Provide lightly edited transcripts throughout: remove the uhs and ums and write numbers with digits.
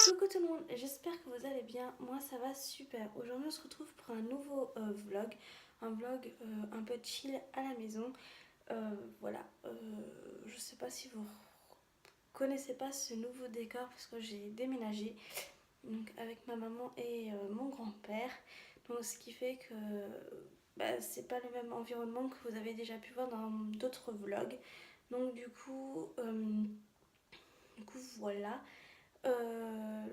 Coucou tout le monde, j'espère que vous allez bien, moi ça va super. Aujourd'hui on se retrouve pour un nouveau vlog, un vlog un peu chill à la maison. Voilà, je sais pas si vous connaissez pas ce nouveau décor parce que j'ai déménagé donc avec ma maman et mon grand-père. Donc ce qui fait que c'est pas le même environnement que vous avez déjà pu voir dans d'autres vlogs. Donc du coup voilà.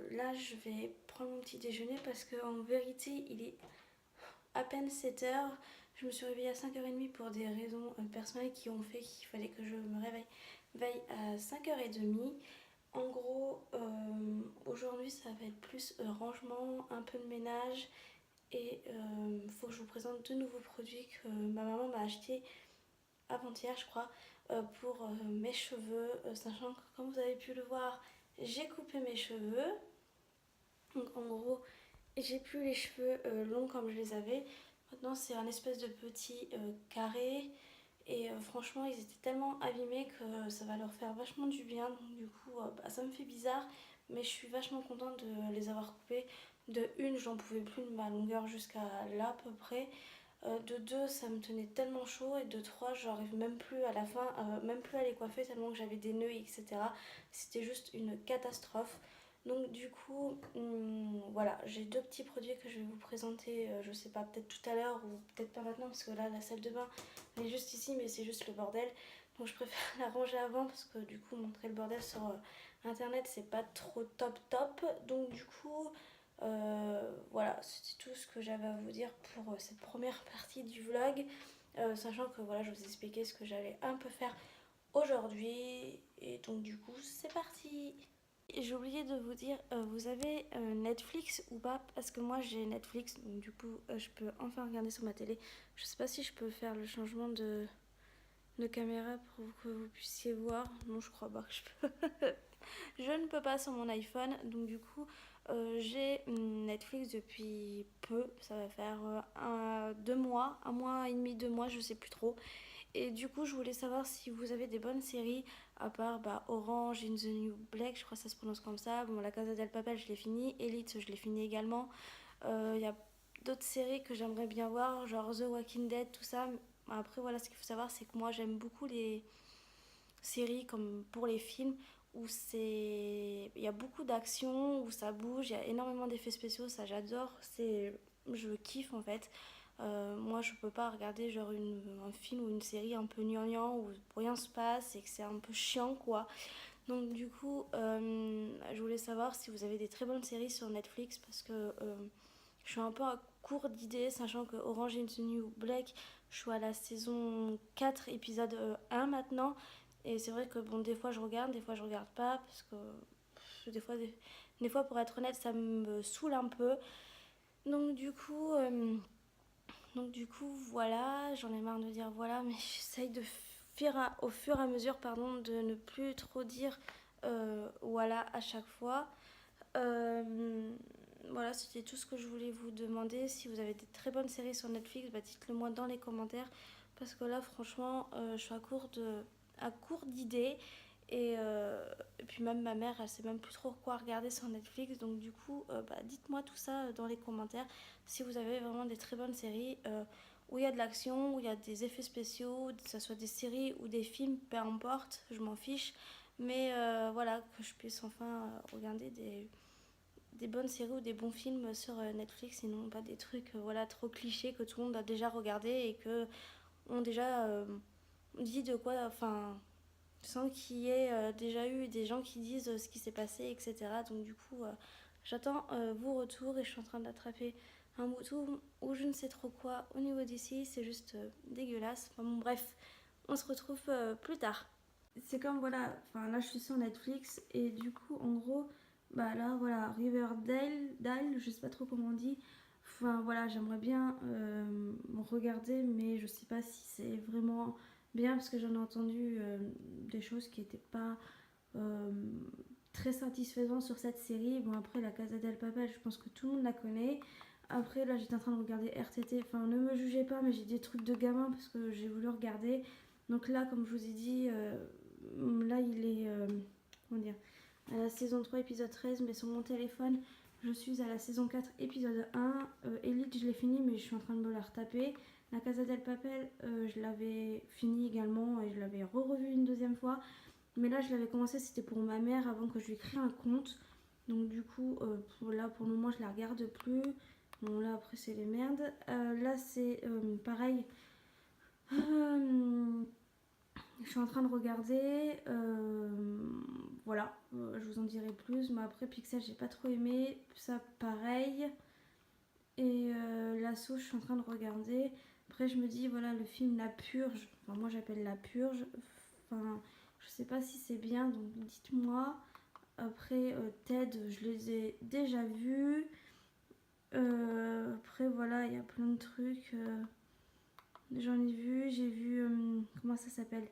Là, je vais prendre mon petit déjeuner parce qu'en vérité, il est à peine 7 h. Je me suis réveillée à 5 h 30 pour des raisons personnelles qui ont fait qu'il fallait que je me réveille à 5 h 30. En gros, aujourd'hui, ça va être plus rangement, un peu de ménage. Et il faut que je vous présente deux nouveaux produits que ma maman m'a acheté avant-hier, je crois, pour mes cheveux. Sachant que, comme vous avez pu le voir, j'ai coupé mes cheveux. Donc en gros, j'ai plus les cheveux longs comme je les avais. Maintenant c'est un espèce de petit carré. Et franchement ils étaient tellement abîmés que ça va leur faire vachement du bien. Donc du coup ça me fait bizarre. Mais je suis vachement contente de les avoir coupés. De une, j'en pouvais plus de ma longueur jusqu'à là à peu près. De deux, ça me tenait tellement chaud. Et de trois, j'arrive même plus à la fin, même plus à les coiffer tellement que j'avais des nœuds, etc. C'était juste une catastrophe. Donc du coup, voilà, j'ai deux petits produits que je vais vous présenter, je sais pas, peut-être tout à l'heure ou peut-être pas maintenant parce que là, la salle de bain, elle est juste ici mais c'est juste le bordel. Donc je préfère la ranger avant parce que du coup, montrer le bordel sur internet, c'est pas trop top. Donc du coup, voilà, c'était tout ce que j'avais à vous dire pour cette première partie du vlog. Sachant que voilà, je vous ai expliqué ce que j'allais un peu faire aujourd'hui. Et donc du coup, c'est parti. J'ai oublié de vous dire, vous avez Netflix ou pas? Parce que moi j'ai Netflix, donc du coup je peux enfin regarder sur ma télé. Je sais pas si je peux faire le changement de caméra pour que vous puissiez voir. Non, je crois pas que je peux. Je ne peux pas sur mon iPhone, donc du coup j'ai Netflix depuis peu. Ça va faire 2 mois, un mois et demi, 2 mois, je sais plus trop. Et du coup, je voulais savoir si vous avez des bonnes séries, à part Orange in the New Black, je crois que ça se prononce comme ça. Bon, La Casa del Papel, je l'ai fini. Elite, je l'ai fini également. Il y a d'autres séries que j'aimerais bien voir, genre The Walking Dead, tout ça. Après, voilà, ce qu'il faut savoir, c'est que moi, j'aime beaucoup les séries comme pour les films où il y a beaucoup d'action, où ça bouge, il y a énormément d'effets spéciaux, ça j'adore, je kiffe en fait. Moi je peux pas regarder genre un film ou une série un peu gnangnan où rien se passe et que c'est un peu chiant quoi. Donc du coup je voulais savoir si vous avez des très bonnes séries sur Netflix parce que je suis un peu à court d'idées, sachant que Orange is the New Black, je suis à la saison 4, épisode 1 maintenant. Et c'est vrai que bon, des fois je regarde, des fois je regarde pas, parce que des fois pour être honnête, ça me saoule un peu. Donc du coup, voilà, j'en ai marre de dire voilà, mais j'essaye au fur et à mesure, pardon, de ne plus trop dire voilà à chaque fois. Euh, voilà, c'était tout ce que je voulais vous demander. Si vous avez des très bonnes séries sur Netflix, dites-le moi dans les commentaires. Parce que là, franchement, je suis à court d'idées. Et puis même ma mère, elle sait même plus trop quoi regarder sur Netflix. Donc du coup, dites-moi tout ça dans les commentaires. Si vous avez vraiment des très bonnes séries où il y a de l'action, où il y a des effets spéciaux, que ce soit des séries ou des films, peu importe, je m'en fiche. Mais voilà, que je puisse enfin regarder des bonnes séries ou des bons films sur Netflix et non pas des trucs voilà, trop clichés que tout le monde a déjà regardé et que ont déjà dit de quoi, enfin, sans qu'il y ait déjà eu des gens qui disent ce qui s'est passé, etc. Donc du coup, j'attends vos retours et je suis en train d'attraper un bouton ou je ne sais trop quoi au niveau d'ici, c'est juste dégueulasse. Enfin bon, bref, on se retrouve plus tard. C'est comme voilà, enfin là je suis sur Netflix et du coup en gros, là voilà, Dale, je sais pas trop comment on dit. Enfin voilà, j'aimerais bien regarder, mais je sais pas si c'est vraiment bien parce que j'en ai entendu des choses qui étaient pas euh, très satisfaisantes sur cette série. Bon après la Casa del Papel, je pense que tout le monde la connaît. Après là j'étais en train de regarder RTT, enfin ne me jugez pas, mais j'ai des trucs de gamin parce que j'ai voulu regarder. Donc là, comme je vous ai dit, là il est comment dire, à la saison 3 épisode 13, mais sur mon téléphone je suis à la saison 4 épisode 1. Elite je l'ai fini mais je suis en train de me la retaper. La Casa del Papel je l'avais fini également et je l'avais revu une deuxième fois. Mais là je l'avais commencé, c'était pour ma mère avant que je lui crée un compte. Donc du coup pour le moment je la regarde plus. Bon là après c'est les merdes. Là c'est pareil. Je suis en train de regarder, voilà, je vous en dirai plus, mais après Pixel j'ai pas trop aimé, ça pareil, et L'Assaut je suis en train de regarder, après je me dis voilà le film La Purge, enfin moi j'appelle La Purge, enfin je sais pas si c'est bien donc dites-moi, après Ted je les ai déjà vus, après voilà il y a plein de trucs, j'en ai vu, j'ai vu, comment ça s'appelle,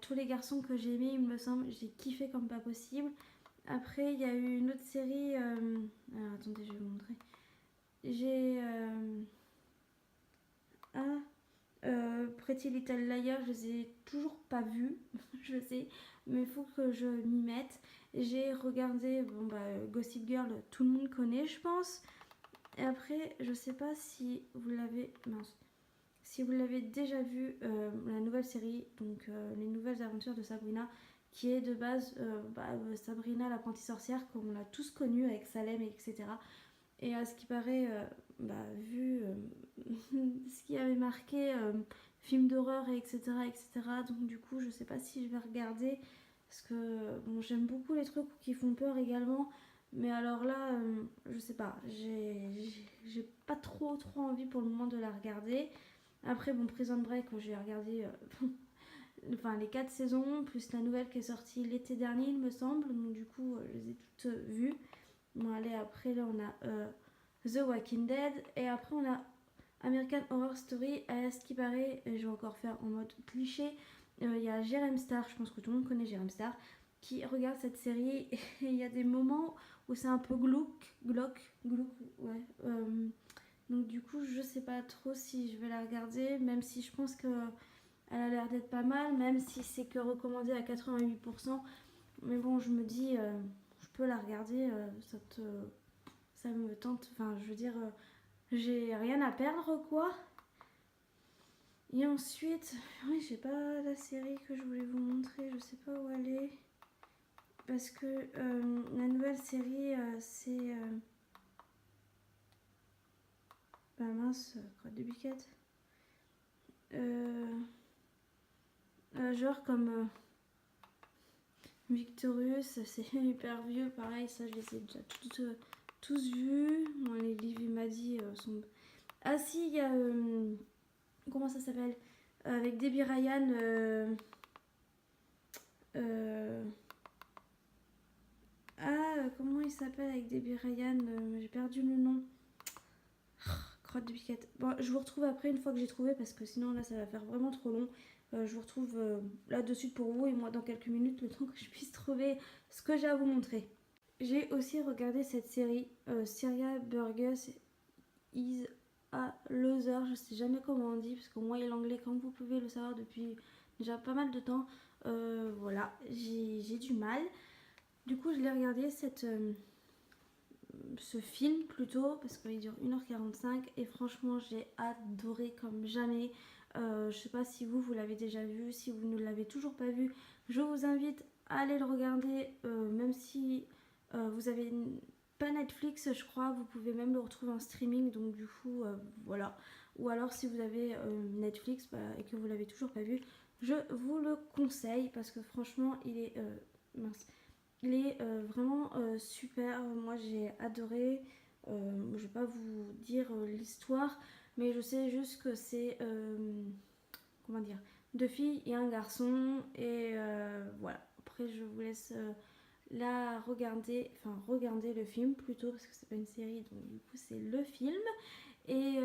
tous les garçons que j'ai aimés, il me semble, j'ai kiffé comme pas possible. Après, il y a eu une autre série. Alors, attendez, je vais vous montrer. J'ai. Ah, Pretty Little Liars, je les ai toujours pas vus, je sais, mais il faut que je m'y mette. J'ai regardé, bon bah, Gossip Girl, tout le monde connaît, je pense. Et après, je sais pas si vous l'avez. Mince. Si vous l'avez déjà vu, la nouvelle série, donc les nouvelles aventures de Sabrina, qui est de base Sabrina l'apprentie sorcière, comme on l'a tous connu avec Salem, etc. Et à ce qui paraît, vu ce qui avait marqué, film d'horreur, etc., etc. Donc du coup, je sais pas si je vais regarder, parce que bon, j'aime beaucoup les trucs qui font peur également. Mais alors là, je sais pas, j'ai pas trop envie pour le moment de la regarder. Après, bon, Prison Break, j'ai regardé enfin, les 4 saisons, plus la nouvelle qui est sortie l'été dernier, il me semble. Donc, du coup, je les ai toutes vues. Bon, allez, après, là, on a The Walking Dead. Et après, on a American Horror Story. À ce qui paraît, et je vais encore faire en mode cliché, il y a Jerem Star, je pense que tout le monde connaît Jerem Star, qui regarde cette série. Et il y a des moments où c'est un peu glauque, ouais. Donc du coup, je sais pas trop si je vais la regarder, même si je pense que elle a l'air d'être pas mal, même si c'est que recommandé à 88%. Mais bon, je me dis, je peux la regarder, ça me tente. Enfin, je veux dire, j'ai rien à perdre, quoi. Et ensuite, oui, j'ai pas la série que je voulais vous montrer, je sais pas où elle est. Parce que la nouvelle série, c'est... bah mince, crotte de biquette. Genre comme Victorious, c'est hyper vieux, pareil, ça je les ai déjà tous vus. Bon, les livres, il m'a dit, sont... Ah si, il y a... comment ça s'appelle, avec Debbie Ryan... comment il s'appelle avec Debbie Ryan, j'ai perdu le nom. Crotte de piquette. Bon, je vous retrouve après une fois que j'ai trouvé parce que sinon là ça va faire vraiment trop long. Je vous retrouve là de suite pour vous et moi dans quelques minutes le temps que je puisse trouver ce que j'ai à vous montrer. J'ai aussi regardé cette série Syria Burgess is a Loser. Je sais jamais comment on dit parce que moi et l'anglais comme vous pouvez le savoir depuis déjà pas mal de temps. Voilà, j'ai du mal. Du coup je l'ai regardé ce film plutôt parce qu'il dure 1h45 et franchement j'ai adoré comme jamais. Je sais pas si vous l'avez déjà vu, si vous ne l'avez toujours pas vu, je vous invite à aller le regarder, même si vous avez pas Netflix je crois, vous pouvez même le retrouver en streaming, donc du coup voilà. Ou alors si vous avez Netflix et que vous l'avez toujours pas vu, je vous le conseille parce que franchement il est mince. Il est vraiment super, moi j'ai adoré. Je vais pas vous dire l'histoire, mais je sais juste que c'est comment dire, deux filles et un garçon, et voilà. Après je vous laisse la regarder, enfin regarder le film plutôt parce que c'est pas une série, donc du coup c'est le film. Et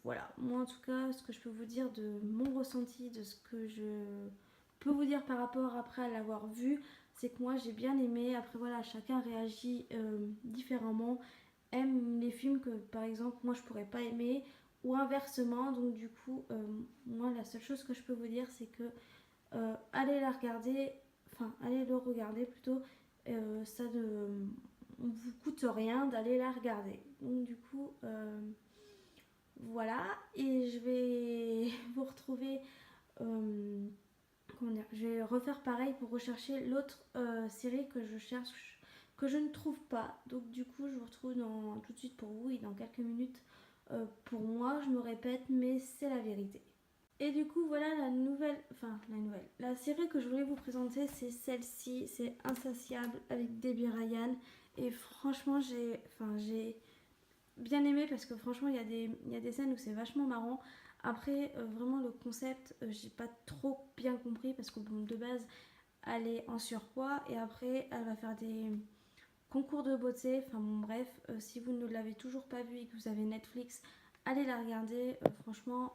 voilà, moi en tout cas ce que je peux vous dire de mon ressenti, de ce que je peux vous dire par rapport après à l'avoir vu, c'est que moi j'ai bien aimé. Après voilà, chacun réagit différemment, aime les films que par exemple moi je pourrais pas aimer ou inversement. Donc du coup moi la seule chose que je peux vous dire c'est que allez la regarder, enfin allez le regarder plutôt, ça ne vous coûte rien d'aller la regarder. Donc du coup, voilà. Et je vais vous retrouver... comment dire, je vais refaire pareil pour rechercher l'autre série que je cherche, que je ne trouve pas. Donc du coup, je vous retrouve tout de suite pour vous et dans quelques minutes pour moi. Je me répète, mais c'est la vérité. Et du coup, voilà la série que je voulais vous présenter, c'est celle-ci, c'est Insatiable avec Debbie Ryan. Et franchement, j'ai bien aimé parce que franchement, il y a des scènes où c'est vachement marrant. Après, vraiment, le concept, j'ai pas trop bien compris parce que bon, de base, elle est en surpoids et après, elle va faire des concours de beauté. Enfin bon, bref, si vous ne l'avez toujours pas vu et que vous avez Netflix, allez la regarder. Franchement,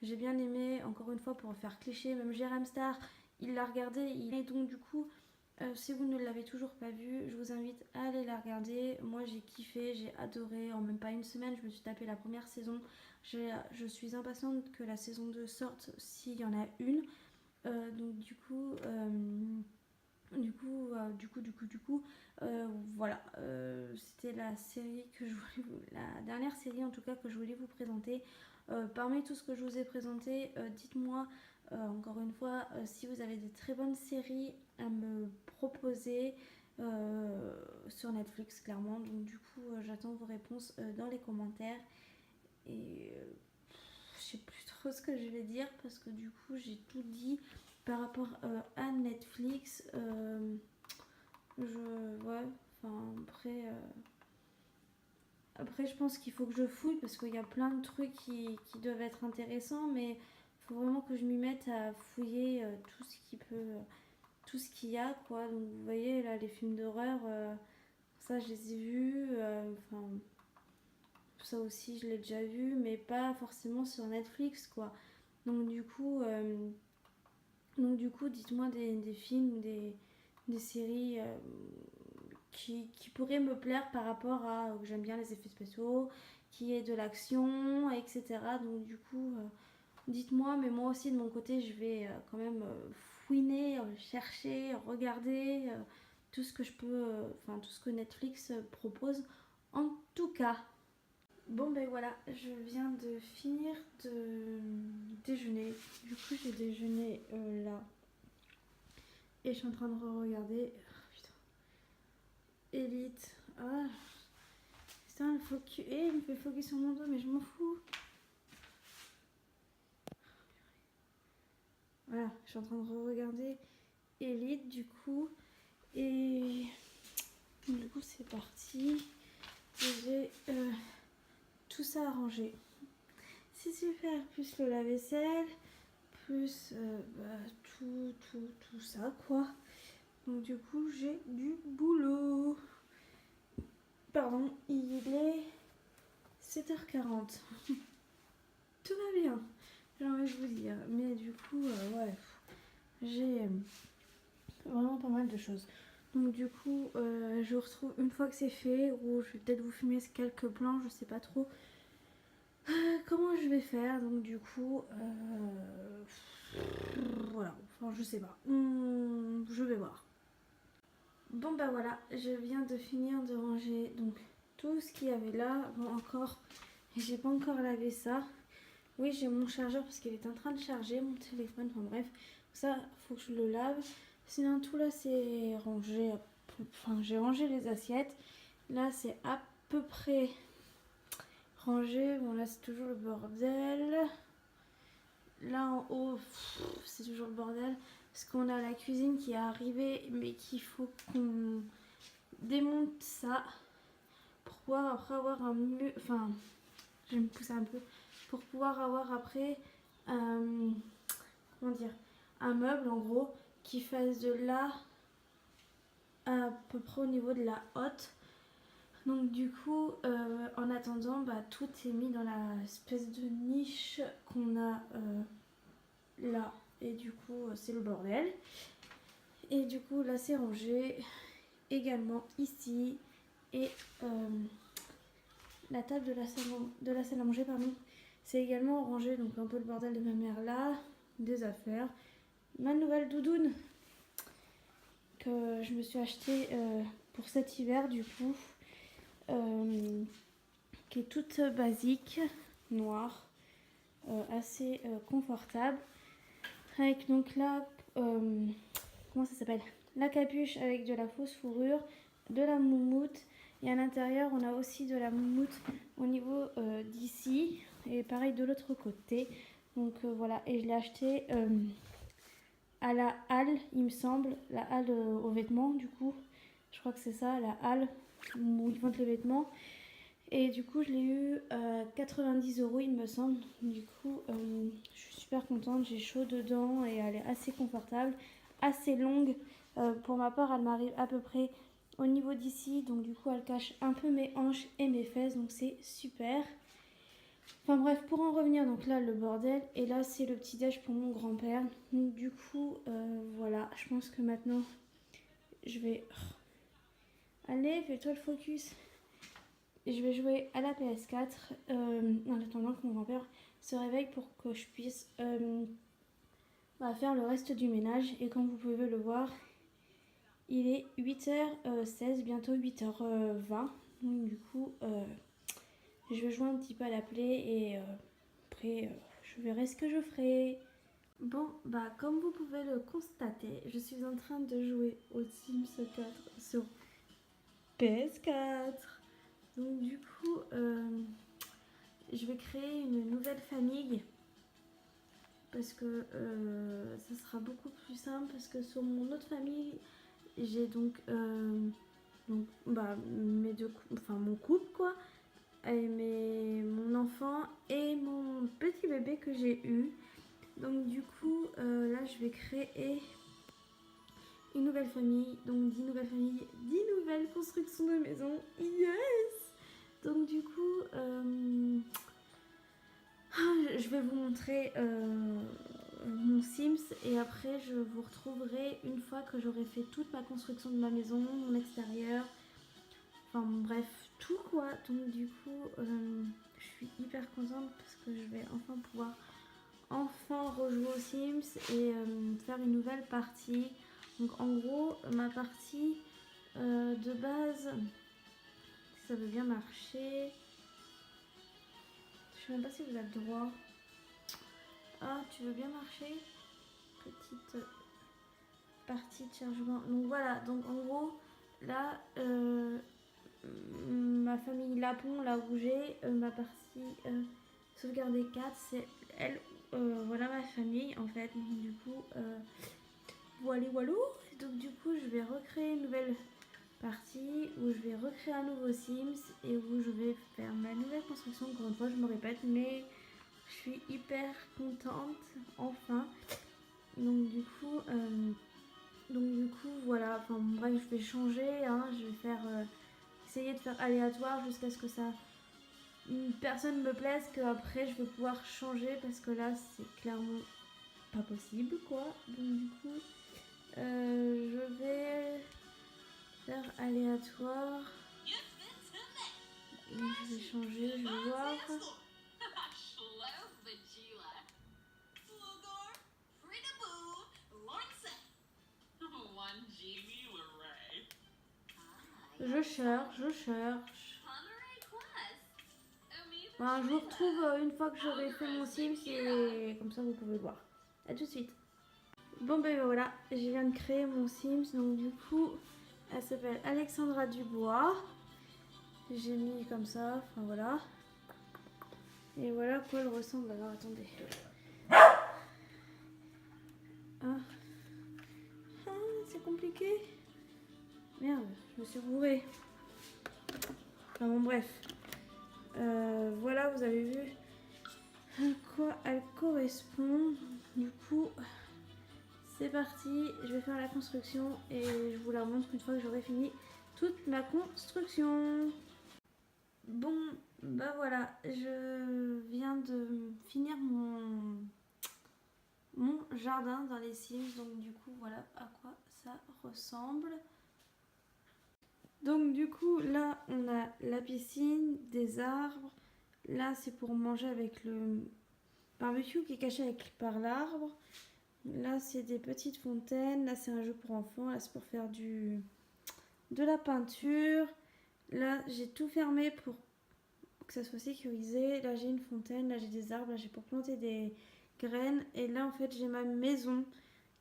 j'ai bien aimé. Encore une fois, pour faire cliché, même Jérém Star, il l'a regardé. Et donc, du coup, si vous ne l'avez toujours pas vu, je vous invite à aller la regarder. Moi j'ai kiffé, j'ai adoré. En même pas une semaine, je me suis tapé la première saison. Je suis impatiente que la saison 2 sorte s'il y en a une. Donc voilà. C'était la série que je voulais la dernière série en tout cas que je voulais vous présenter. Parmi tout ce que je vous ai présenté, dites-moi encore une fois si vous avez des très bonnes séries à me proposer sur Netflix clairement. Donc du coup j'attends vos réponses dans les commentaires. Et je sais plus trop ce que je vais dire parce que du coup j'ai tout dit par rapport à Netflix. Ouais, enfin après je pense qu'il faut que je fouille parce qu'il y a plein de trucs qui doivent être intéressants, mais il faut vraiment que je m'y mette à fouiller tout ce qu'il y a quoi. Donc vous voyez là les films d'horreur, ça je les ai vus, enfin ça aussi je l'ai déjà vu, mais pas forcément sur Netflix quoi. Donc du coup dites-moi des films ou des séries qui pourraient me plaire par rapport à que j'aime bien les effets spéciaux, qui est de l'action, etc. Donc du coup, dites-moi, mais moi aussi de mon côté, je vais quand même fouiner, chercher, regarder tout ce que je peux, tout ce que Netflix propose. En tout cas. Bon ben voilà, je viens de finir de déjeuner. Du coup, j'ai déjeuné là. Et je suis en train de regarder. Elite. Ah, putain, il me fait focus sur mon dos, mais je m'en fous. Voilà, je suis en train de regarder Elite du coup. Et du coup, c'est parti. J'ai tout ça arrangé. C'est super, plus le lave-vaisselle, plus tout ça quoi. Donc du coup, j'ai du boulot. Pardon, il est 7h40. Tout va bien, j'ai envie de vous dire. Mais du coup, ouais, j'ai vraiment pas mal de choses. Donc du coup, je vous retrouve une fois que c'est fait, ou je vais peut-être vous filmer quelques plans, je sais pas trop comment je vais faire. Donc du coup, voilà, enfin je sais pas, je vais voir. Bon bah voilà, je viens de finir de ranger donc tout ce qu'il y avait là. Bon encore, j'ai pas encore lavé ça. Oui, j'ai mon chargeur parce qu'il est en train de charger mon téléphone. Enfin bref, ça faut que je le lave. Sinon tout là c'est rangé. Enfin j'ai rangé les assiettes. Là c'est à peu près rangé. Bon là c'est toujours le bordel. Là en haut c'est toujours le bordel. Parce qu'on a la cuisine qui est arrivée mais qu'il faut qu'on démonte ça. Pour pouvoir après avoir un mur. Enfin je vais me pousser un peu. Pour pouvoir avoir après comment dire, un meuble en gros qui fasse de là à peu près au niveau de la hotte. Donc du coup en attendant tout est mis dans la espèce de niche qu'on a là et du coup c'est le bordel. Et du coup là c'est rangé également ici et la table de la salle à manger pardon. C'est également rangé, donc un peu le bordel de ma mère là, des affaires, ma nouvelle doudoune que je me suis acheté pour cet hiver du coup, qui est toute basique, noire, assez confortable, avec donc là, comment ça s'appelle, la capuche avec de la fausse fourrure, de la moumoute, et à l'intérieur on a aussi de la moumoute au niveau d'ici, et pareil de l'autre côté. Donc voilà, et je l'ai acheté à la halle, il me semble, la halle aux vêtements du coup, je crois que c'est ça, la halle où ils vendent les vêtements. Et du coup je l'ai eu à 90 € il me semble. Du coup je suis super contente, j'ai chaud dedans et elle est assez confortable, assez longue. Pour ma part elle m'arrive à peu près au niveau d'ici, donc du coup elle cache un peu mes hanches et mes fesses, donc c'est super. Enfin bref, pour en revenir, donc là le bordel, et là c'est le petit déj pour mon grand-père. Donc du coup voilà, je pense que maintenant je vais... Allez, fais-toi le focus. Je vais jouer à la PS4 en attendant que mon grand-père se réveille pour que je puisse faire le reste du ménage. Et comme vous pouvez le voir, il est 8h16, bientôt 8h20. Donc du coup, je vais jouer un petit peu à la play et après, je verrai ce que je ferai. Bon, comme vous pouvez le constater, je suis en train de jouer au Sims 4 sur PS4. Donc du coup, je vais créer une nouvelle famille parce que ça sera beaucoup plus simple, parce que sur mon autre famille, j'ai donc mes deux, mon couple quoi, et mon enfant et mon petit bébé que j'ai eu. Donc du coup, là je vais créer une nouvelle famille, donc 10 nouvelles familles, 10 nouvelles constructions de maisons. Yes! Donc du coup, je vais vous montrer mon Sims et après je vous retrouverai une fois que j'aurai fait toute ma construction de ma maison, mon extérieur, enfin bref, tout quoi. Donc du coup, je suis hyper contente parce que je vais enfin pouvoir rejouer aux Sims et faire une nouvelle partie. Donc en gros, ma partie de base, si ça veut bien marcher, je sais même pas si vous avez le droit. Ah, tu veux bien marcher? Petite partie de chargement. Donc voilà, donc en gros, là, ma famille Lapon, là où j'ai ma partie sauvegarder 4, c'est elle. Voilà ma famille en fait. Du coup, voilà. Donc du coup, je vais recréer une nouvelle partie où je vais recréer un nouveau Sims et où je vais faire ma nouvelle construction. Encore une fois, je me répète, mais je suis hyper contente, enfin. Donc du coup, voilà. Enfin bref, je vais changer. Hein, je vais faire essayer de faire aléatoire jusqu'à ce que ça une personne me plaise, que après je vais pouvoir changer parce que là c'est clairement pas possible quoi. Donc du coup, je vais faire aléatoire. Donc, je vais changer, je vais voir. Je cherche. Je vous retrouve une fois que j'aurai fait mon Sims et comme ça vous pouvez voir. A tout de suite. Bon voilà, je viens de créer mon Sims, donc du coup, elle s'appelle Alexandra Dubois. J'ai mis comme ça, enfin voilà. Et voilà à quoi elle ressemble. Alors attendez. C'est compliqué. Merde, je me suis bourrée. Enfin bon bref. Voilà, vous avez vu à quoi elle correspond. Du coup, c'est parti. Je vais faire la construction et je vous la montre une fois que j'aurai fini toute ma construction. Bon, voilà, je viens de finir mon jardin dans les Sims, donc du coup voilà à quoi ça ressemble. Donc du coup là on a la piscine, des arbres, là c'est pour manger avec le barbecue qui est caché par l'arbre. Là, c'est des petites fontaines. Là, c'est un jeu pour enfants. Là, c'est pour faire de la peinture. Là, j'ai tout fermé pour que ça soit sécurisé. Là, j'ai une fontaine. Là, j'ai des arbres. Là, j'ai pour planter des graines. Et là, en fait, j'ai ma maison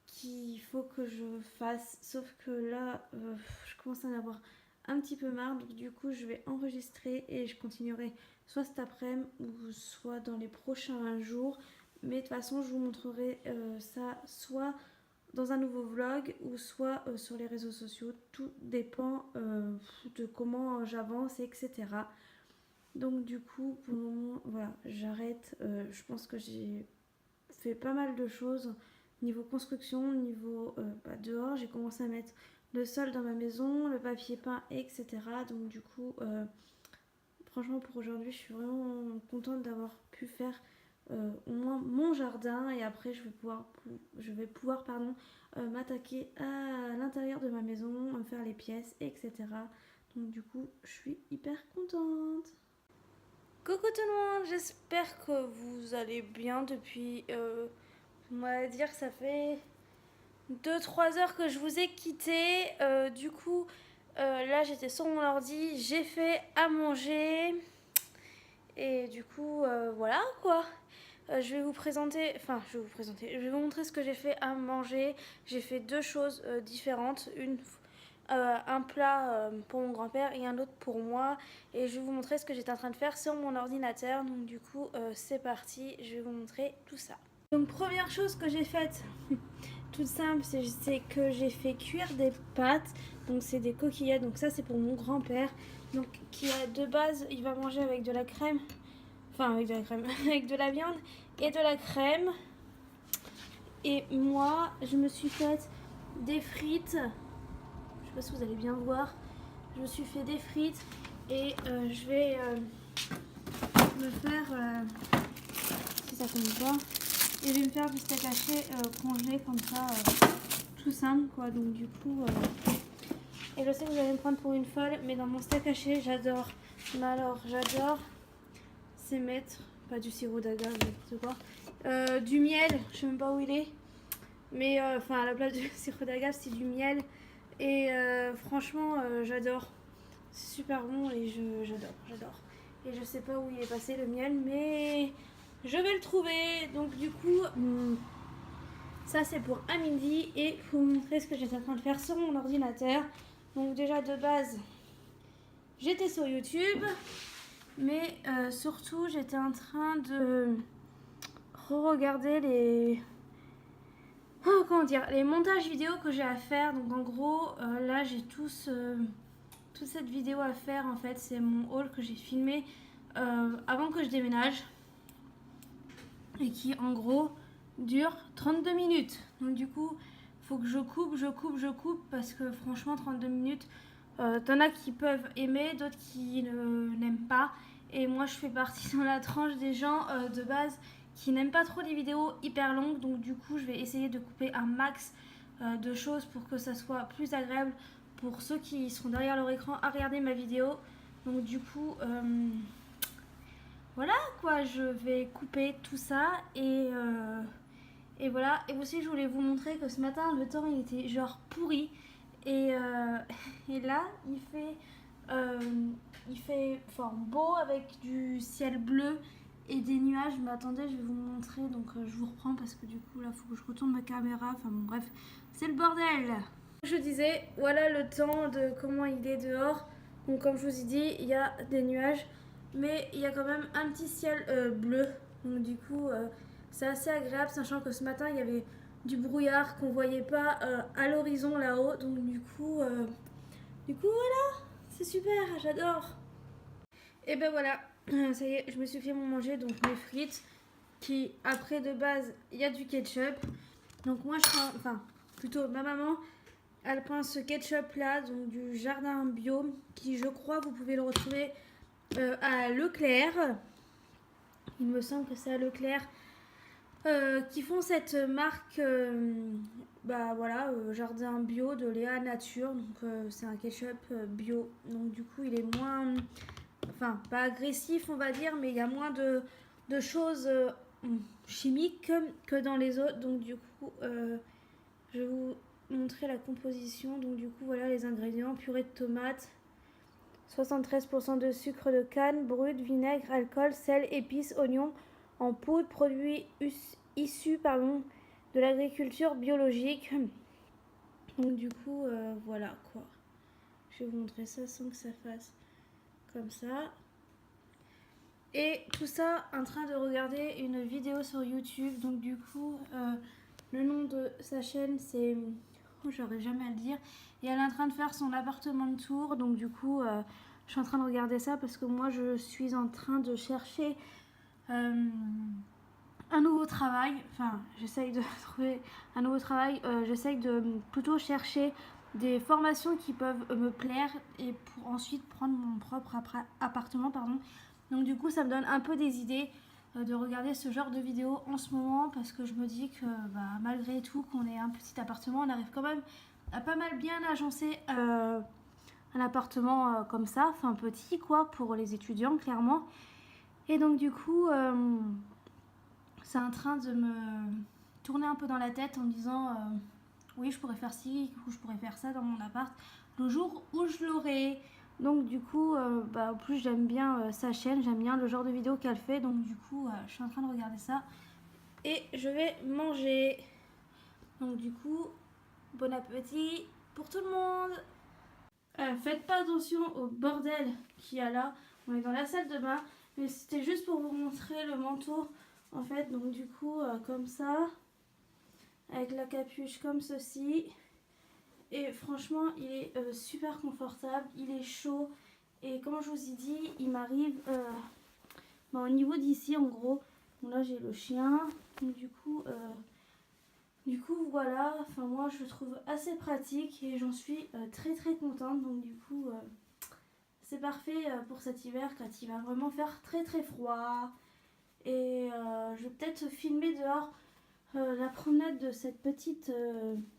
qu'il faut que je fasse. Sauf que là, je commence à en avoir un petit peu marre. Donc, du coup, je vais enregistrer et je continuerai soit cet après-midi ou soit dans les prochains jours. Mais de toute façon, je vous montrerai ça soit dans un nouveau vlog ou soit sur les réseaux sociaux. Tout dépend de comment j'avance, etc. Donc du coup, pour le moment, voilà, j'arrête. Je pense que j'ai fait pas mal de choses niveau construction, niveau dehors. J'ai commencé à mettre le sol dans ma maison, le papier peint, etc. Donc du coup, franchement pour aujourd'hui, je suis vraiment contente d'avoir pu faire au moins mon jardin et après je vais pouvoir m'attaquer à l'intérieur de ma maison, me faire les pièces, etc. Donc du coup, je suis hyper contente. Coucou tout le monde, j'espère que vous allez bien depuis, on va dire que ça fait 2-3 heures que je vous ai quitté. Du coup, là j'étais sur mon ordi, j'ai fait à manger et du coup, voilà quoi. Je vais vous présenter, je vais vous montrer ce que j'ai fait à manger. J'ai fait 2 choses différentes, un plat pour mon grand-père et un autre pour moi. Et je vais vous montrer ce que j'étais en train de faire sur mon ordinateur. Donc du coup, c'est parti, je vais vous montrer tout ça. Donc première chose que j'ai faite, toute simple, c'est que j'ai fait cuire des pâtes. Donc c'est des coquillettes, donc ça c'est pour mon grand-père. Donc qui a de base, il va manger avec de la crème. Enfin, avec de la crème, avec de la viande et de la crème. Et moi, je me suis faite des frites. Je sais pas si vous allez bien voir. Je me suis fait des frites et je vais me faire, si ça tombe pas, et je vais me faire du steak haché congelé comme ça, tout simple quoi. Donc du coup, et je sais que vous allez me prendre pour une folle, mais dans mon steak haché, j'adore. Mais alors, j'adore, c'est mettre pas du sirop d'agave, n'importe quoi. Du miel, je sais même pas où il est. Mais enfin, à la place du sirop d'agave, c'est du miel. Et franchement, j'adore. C'est super bon et j'adore. Et je sais pas où il est passé le miel, mais je vais le trouver. Donc du coup, ça c'est pour à midi. Et pour vous montrer ce que j'étais en train de faire sur mon ordinateur. Donc déjà de base, j'étais sur YouTube. Mais surtout, j'étais en train de re-regarder les montages vidéo que j'ai à faire. Donc en gros, là j'ai toute cette vidéo à faire. En fait, c'est mon haul que j'ai filmé avant que je déménage. Et qui en gros dure 32 minutes. Donc du coup, faut que je coupe. Parce que franchement, 32 minutes, t'en as qui peuvent aimer, d'autres qui n'aiment pas. Et moi je fais partie dans la tranche des gens de base qui n'aiment pas trop les vidéos hyper longues. Donc du coup je vais essayer de couper un max de choses pour que ça soit plus agréable pour ceux qui seront derrière leur écran à regarder ma vidéo. Donc du coup voilà quoi, je vais couper tout ça et voilà. Et aussi je voulais vous montrer que ce matin le temps il était genre pourri. Et là, il fait beau avec du ciel bleu et des nuages. Mais attendez, je vais vous montrer. Donc, je vous reprends parce que du coup, là, il faut que je retourne ma caméra. Enfin, bon, bref, c'est le bordel. Je disais, voilà le temps de comment il est dehors. Donc, comme je vous ai dit, il y a des nuages. Mais il y a quand même un petit ciel bleu. Donc, du coup, c'est assez agréable, sachant que ce matin, il y avait du brouillard qu'on voyait pas à l'horizon là-haut. Donc du coup voilà, c'est super, j'adore. Et ben voilà, ça y est, je me suis fait mon manger, donc mes frites, qui après de base, il y a du ketchup. Donc moi je prends, enfin plutôt ma maman, elle prend ce ketchup là, donc du jardin bio, qui je crois vous pouvez le retrouver à Leclerc. Il me semble que c'est à Leclerc. Qui font cette marque jardin bio de Léa Nature. Donc c'est un ketchup bio. Donc du coup il est moins, enfin pas agressif on va dire, mais il y a moins de choses chimique que dans les autres. Donc du coup, je vais vous montrer la composition. Donc du coup, voilà les ingrédients. Purée de tomates, 73% de sucre de canne, brut, vinaigre, alcool, sel, épices, oignons en poudre, produits issus de l'agriculture biologique. Donc du coup, voilà quoi. Je vais vous montrer ça sans que ça fasse comme ça. Et tout ça en train de regarder une vidéo sur YouTube. Donc du coup, le nom de sa chaîne c'est... Oh, j'arrive jamais à le dire. Et elle est en train de faire son appartement de tour. Donc du coup, je suis en train de regarder ça parce que moi je suis en train de chercher un nouveau travail. Enfin, j'essaye de trouver un nouveau travail. J'essaye de plutôt chercher des formations qui peuvent me plaire et pour ensuite prendre mon propre appartement, pardon. Donc du coup, ça me donne un peu des idées de regarder ce genre de vidéos en ce moment parce que je me dis que malgré tout, qu'on ait un petit appartement, on arrive quand même à pas mal bien agencer un appartement comme ça, enfin petit quoi, pour les étudiants clairement. Et donc du coup, c'est en train de me tourner un peu dans la tête en me disant oui, je pourrais faire ci ou je pourrais faire ça dans mon appart le jour où je l'aurai. Donc du coup, en plus j'aime bien sa chaîne, j'aime bien le genre de vidéo qu'elle fait. Donc du coup, je suis en train de regarder ça et je vais manger. Donc du coup, bon appétit pour tout le monde. Faites pas attention au bordel qu'il y a là. On est dans la salle de bain, mais c'était juste pour vous montrer le manteau en fait. Donc du coup, comme ça, avec la capuche comme ceci. Et franchement, il est super confortable, il est chaud. Et comme je vous ai dit, il m'arrive au niveau d'ici en gros. Bon, là j'ai le chien. Donc du coup voilà. Enfin moi je le trouve assez pratique et j'en suis très très contente. Donc du coup c'est parfait pour cet hiver quand il va vraiment faire très très froid. Et je vais peut-être filmer dehors la promenade de cette petite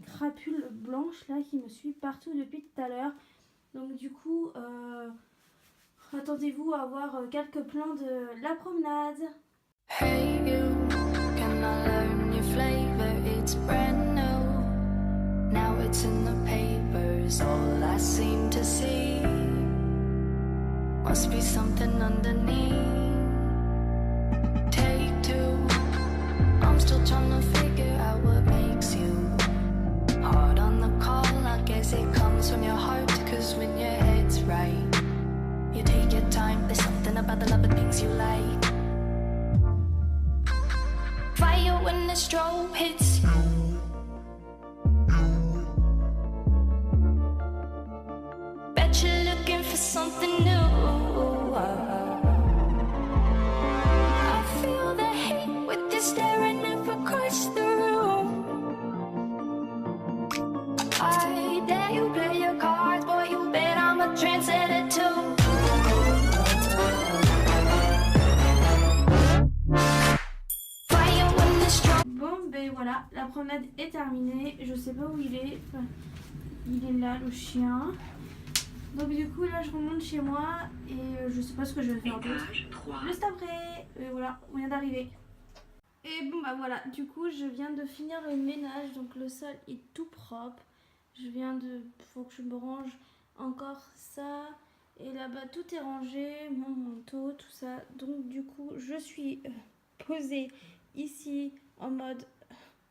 crapule blanche là qui me suit partout depuis tout à l'heure. Donc du coup, attendez-vous à voir quelques plans de la promenade. Hey you, can I learn your flavor? It's brand new. Now it's in the papers, all I seem to see. Must be something underneath. Take two. I'm still trying to figure out what makes you hard on the call. I guess it comes from your heart, cause when your head's right, you take your time. There's something about the love of things you like. Fire when the strobe hits. Bet you're looking for something new. I feel the hate with you staring across the room. I dare you play your cards, boy, you bet I'm a trendsetter too. Bon ben voilà, la promenade est terminée. Je sais pas où il est. Enfin, il est là le chien. Donc du coup là je remonte chez moi et je sais pas ce que je vais faire d'autre. Juste après, voilà, on vient d'arriver. Et bon bah voilà, du coup je viens de finir le ménage, donc le sol est tout propre. Faut que je me range encore ça. Et là-bas tout est rangé, mon manteau, tout ça. Donc du coup je suis posée ici en mode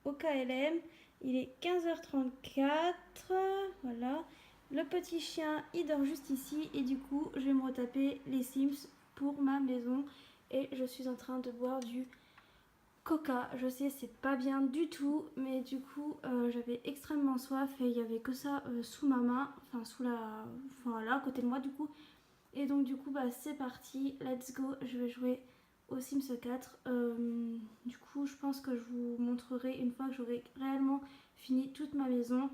au KLM. Il est 15h34, voilà. Le petit chien il dort juste ici et du coup je vais me retaper les Sims pour ma maison. Et je suis en train de boire du Coca. Je sais c'est pas bien du tout, mais du coup j'avais extrêmement soif et il n'y avait que ça sous ma main, enfin là à côté de moi du coup. Et donc du coup c'est parti, let's go, je vais jouer au Sims 4. Du coup je pense que je vous montrerai une fois que j'aurai réellement fini toute ma maison.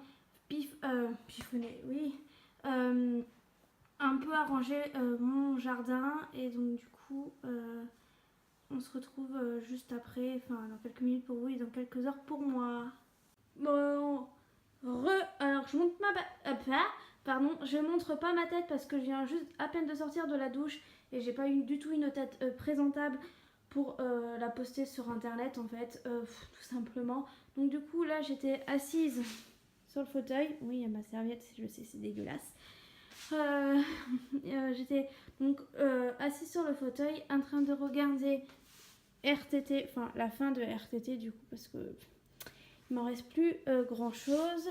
Piffonner, oui. Un peu arranger mon jardin et donc du coup on se retrouve juste après, enfin dans quelques minutes pour vous et dans quelques heures pour moi. Bon, alors je monte je montre pas ma tête parce que je viens juste à peine de sortir de la douche et j'ai pas eu du tout une tête présentable pour la poster sur internet en fait, tout simplement. Donc du coup là j'étais assise sur le fauteuil. Oui, il y a ma serviette, je sais, c'est dégueulasse. J'étais donc assise sur le fauteuil en train de regarder RTT, enfin la fin de RTT du coup parce que il m'en reste plus grand chose.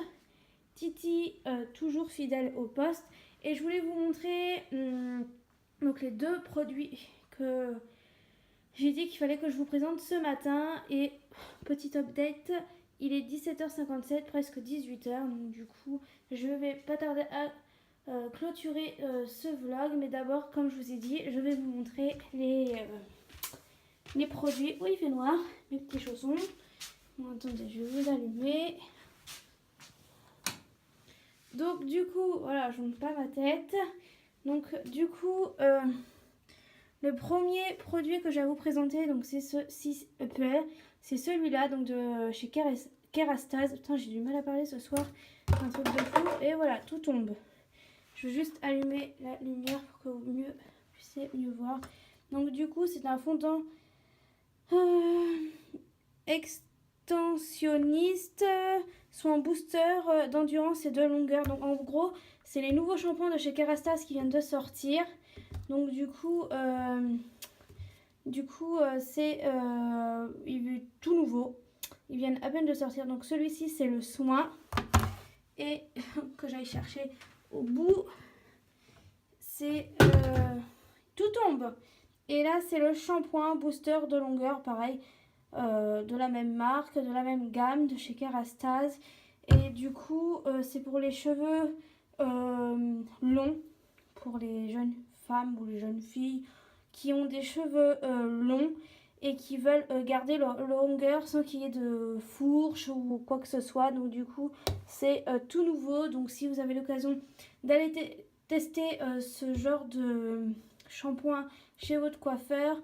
Titi toujours fidèle au poste et je voulais vous montrer donc les deux produits que j'ai dit qu'il fallait que je vous présente ce matin. Et petit update, il est 17h57, presque 18h, donc du coup je vais pas tarder à clôturer ce vlog, mais d'abord comme je vous ai dit je vais vous montrer les produits. Oui, il fait noir, mes petits chaussons. Bon, attendez, je vais vous allumer. Donc du coup, voilà, je ne monte pas ma tête. Donc du coup, le premier produit que je vais vous présenter, donc c'est c'est celui-là, donc de chez Kerastase. Putain, j'ai du mal à parler ce soir, un truc de fou. Et voilà, tout tombe. Je vais juste allumer la lumière pour que vous puissiez mieux voir. Donc du coup, c'est un fondant extensionniste, soit un booster d'endurance et de longueur. Donc en gros, c'est les nouveaux shampoings de chez Kerastase qui viennent de sortir. Donc du coup, c'est tout nouveau. Ils viennent à peine de sortir. Donc celui-ci, c'est le soin. Et que j'aille chercher au bout, c'est tout tombe. Et là, c'est le shampoing booster de longueur, pareil, de la même marque, de la même gamme, de chez Kerastase. Et du coup, c'est pour les cheveux longs, pour les jeunes femmes ou les jeunes filles qui ont des cheveux longs et qui veulent garder leur longueur sans qu'il y ait de fourche ou quoi que ce soit. Donc du coup, c'est tout nouveau. Donc si vous avez l'occasion d'aller tester ce genre de shampoing chez votre coiffeur,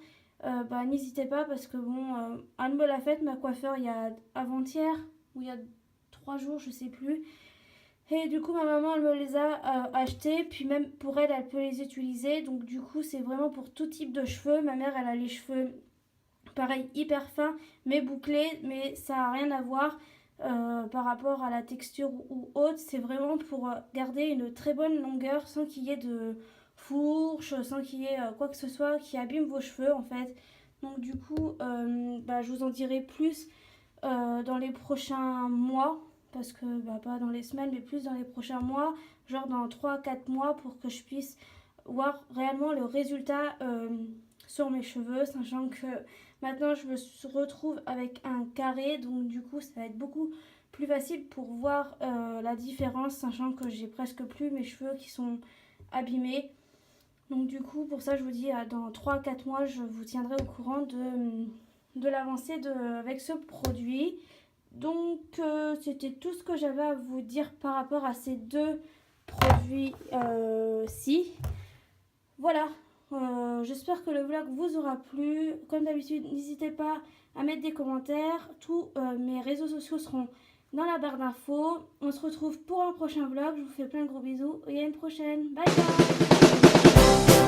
n'hésitez pas, parce que bon, Anne me l'a faite, ma coiffeur, il y a avant-hier ou il y a 3 jours, je sais plus. Et du coup, ma maman, elle me les a achetés. Puis même pour elle, elle peut les utiliser. Donc du coup, c'est vraiment pour tout type de cheveux. Ma mère, elle a les cheveux, pareil, hyper fins, mais bouclés. Mais ça n'a rien à voir par rapport à la texture ou autre. C'est vraiment pour garder une très bonne longueur sans qu'il y ait de fourche, sans qu'il y ait quoi que ce soit qui abîme vos cheveux en fait. Donc du coup, je vous en dirai plus dans les prochains mois. Parce que, pas dans les semaines, mais plus dans les prochains mois, genre dans 3-4 mois, pour que je puisse voir réellement le résultat sur mes cheveux, sachant que maintenant je me retrouve avec un carré, donc du coup ça va être beaucoup plus facile pour voir la différence, sachant que j'ai presque plus mes cheveux qui sont abîmés. Donc du coup, pour ça je vous dis, dans 3-4 mois, je vous tiendrai au courant de l'avancée avec ce produit. Donc c'était tout ce que j'avais à vous dire par rapport à ces deux produits-ci. Voilà, j'espère que le vlog vous aura plu. Comme d'habitude, n'hésitez pas à mettre des commentaires. Tous mes réseaux sociaux seront dans la barre d'infos. On se retrouve pour un prochain vlog. Je vous fais plein de gros bisous et à une prochaine. Bye bye.